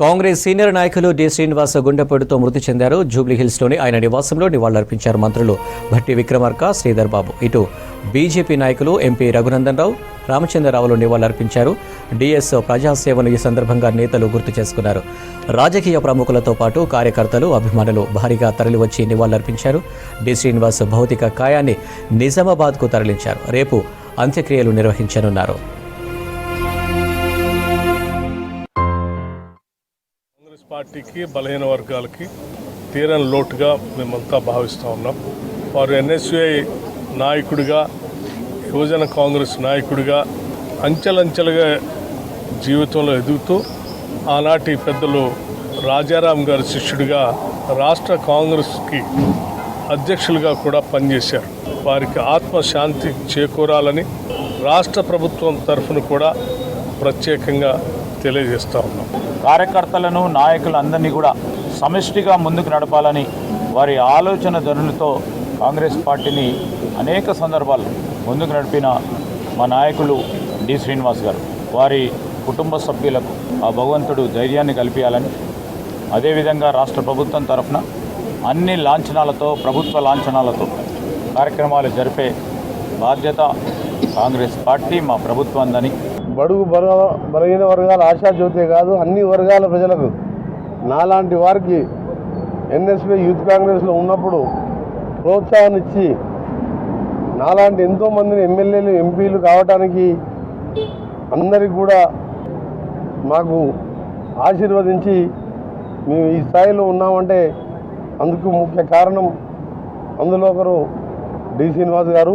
Congress senior నాయకులు D Srinivas గుండెపోటుతో మృతి చెందారు. జూబ్లీహిల్స్లోని ఆయన నివాసంలో నివాళులర్పించారు మంత్రులు భట్టి విక్రమార్క, శ్రీధర్ బాబు. ఇటు బీజేపీ నాయకులు ఎంపీ రఘునందన్ రావు, రామచంద్రరావులు నివాళులర్పించారు. డిఎస్ ప్రజాసేవను ఈ సందర్భంగా నేతలు గుర్తు చేసుకున్నారు. రాజకీయ ప్రముఖులతో పాటు కార్యకర్తలు, అభిమానులు భారీగా తరలివచ్చి నివాళులర్పించారు. డి శ్రీనివాస్ భౌతిక కాయాన్ని నిజామాబాద్కు తరలించారు. రేపు అంత్యక్రియలు నిర్వహించనున్నారు. కాంగ్రెస్ పార్టీకి బలహీన వర్గాలకి తీరని లోటుగా మేమంతా భావిస్తూ ఉన్నాం. వారు ఎన్ఎస్యుఐ నాయకుడిగా, యువజన కాంగ్రెస్ నాయకుడిగా అంచెలంచెలుగా జీవితంలో ఎదుగుతూ ఆనాటి పెద్దలు రాజారాం గారి శిష్యుడిగా రాష్ట్ర కాంగ్రెస్కి అధ్యక్షులుగా కూడా పనిచేశారు. వారికి ఆత్మశాంతి చేకూరాలని రాష్ట్ర ప్రభుత్వం తరఫున కూడా ప్రత్యేకంగా తెలియజేస్తూ ఉన్నాం. కార్యకర్తలను, నాయకులందరినీ కూడా సమిష్టిగా ముందుకు నడపాలని వారి ఆలోచన ధోరణితో కాంగ్రెస్ పార్టీని అనేక సందర్భాల్లో ముందుకు నడిపిన మా నాయకులు డి శ్రీనివాస్ గారు, వారి కుటుంబ సభ్యులకు ఆ భగవంతుడు ధైర్యాన్ని కల్పించాలని, అదేవిధంగా రాష్ట్ర ప్రభుత్వం తరఫున అన్ని లాంఛనాలతో, ప్రభుత్వ లాంఛనాలతో కార్యక్రమాలు జరిపే బాధ్యత కాంగ్రెస్ పార్టీ, మా ప్రభుత్వందని. బడుగు బలహీన వర్గాల ఆశాజ్యోతే కాదు, అన్ని వర్గాల ప్రజలకు, నాలాంటి వారికి ఎన్ఎస్పీ యూత్ కాంగ్రెస్లో ఉన్నప్పుడు ప్రోత్సాహం ఇచ్చి నాలాంటి ఎంతోమందిని ఎమ్మెల్యేలు, ఎంపీలు కావటానికి అందరికి కూడా మాకు ఆశీర్వదించి మేము ఈ స్థాయిలో ఉన్నామంటే అందుకు ముఖ్య కారణం అందులో ఒకరు డి శ్రీనివాస్ గారు.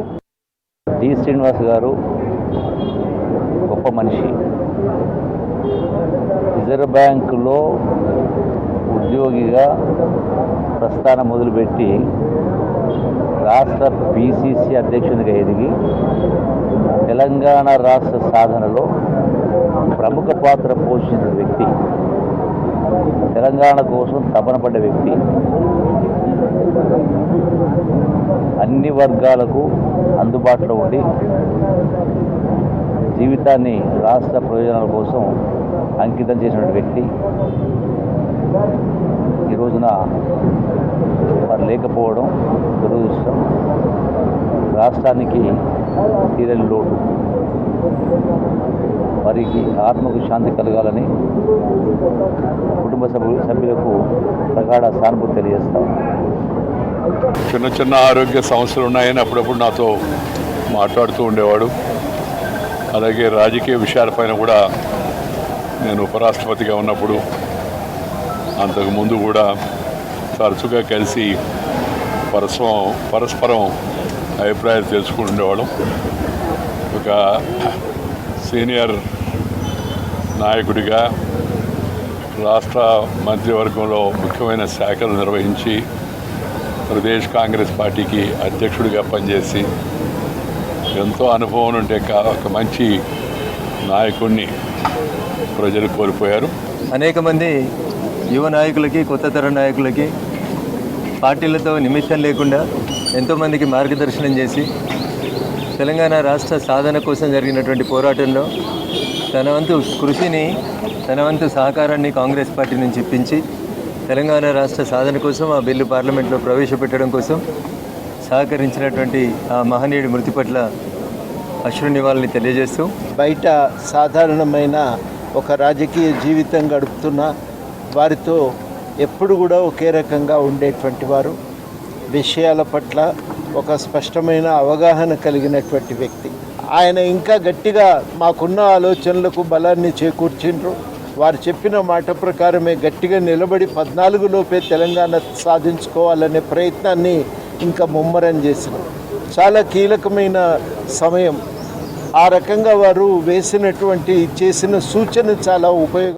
డి శ్రీనివాస్ గారు గొప్ప మనిషి. రిజర్వ్ బ్యాంకులో ఉద్యోగిగా ప్రస్థానం మొదలుపెట్టి రాష్ట్ర పిసిసి అధ్యక్షునిగా ఎదిగి తెలంగాణ రాష్ట్ర సాధనలో ప్రముఖ పాత్ర పోషించిన వ్యక్తి, తెలంగాణ కోసం తపన పడ్డ వ్యక్తి, అన్ని వర్గాలకు అందుబాటులో ఉండి జీవితాన్ని రాష్ట్ర ప్రయోజనాల కోసం అంకితం చేసిన వ్యక్తి. ఈ రోజున వారు లేకపోవడం దురదృష్టం. రాష్ట్రానికి తీరని లోటు. వారికి ఆత్మకు శాంతి కలగాలని కుటుంబ సభ్యులకు ప్రగాఢ సానుభూతి తెలియజేస్తాం. చిన్న చిన్న ఆరోగ్య సమస్యలు ఉన్నాయని అప్పుడప్పుడు నాతో మాట్లాడుతూ ఉండేవాడు. అలాగే రాజకీయ విషయాలపైన కూడా నేను ఉపరాష్ట్రపతిగా ఉన్నప్పుడు, అంతకుముందు కూడా తరచుగా కలిసి పరస్పరం అభిప్రాయాలు తెలుసుకుంటుండేవాళ్ళం. ఒక సీనియర్ నాయకుడిగా రాష్ట్ర మంత్రివర్గంలో ముఖ్యమైన శాఖలు నిర్వహించి ప్రదేశ్ కాంగ్రెస్ పార్టీకి అధ్యక్షుడిగా పనిచేసి ఎంతో అనుభవం ఉంటే ఒక మంచి నాయకుడిని ప్రజలు కోల్పోయారు. అనేక మంది యువ నాయకులకి, కొత్త తరం నాయకులకి పార్టీలతో నిమిత్తం లేకుండా ఎంతోమందికి మార్గదర్శనం చేసి తెలంగాణ రాష్ట్ర సాధన కోసం జరిగినటువంటి పోరాటంలో తన వంతు కృషిని, తన వంతు సహకారాన్ని కాంగ్రెస్ పార్టీ నుంచి ఇప్పించి తెలంగాణ రాష్ట్ర సాధన కోసం, ఆ బిల్లు పార్లమెంట్లో ప్రవేశపెట్టడం కోసం సహకరించినటువంటి ఆ మహనీయుడి మృతి పట్ల అశ్రు నివాళిని తెలియజేస్తూ, బయట సాధారణమైన ఒక రాజకీయ జీవితం గడుపుతున్న వారితో ఎప్పుడు కూడా ఒకే రకంగా ఉండేటువంటి వారు, విషయాల పట్ల ఒక స్పష్టమైన అవగాహన కలిగినటువంటి వ్యక్తి. ఆయన ఇంకా గట్టిగా మాకున్న ఆలోచనలకు బలాన్ని చేకూర్చిండ్రు. వారు చెప్పిన మాట ప్రకారమే గట్టిగా నిలబడి 14 లోపే తెలంగాణ సాధించుకోవాలనే ప్రయత్నాన్ని ఇంకా ముమ్మరం చేసిన చాలా కీలకమైన సమయం. ఆ రకంగా వారు చేసిన సూచన చాలా ఉపయోగం.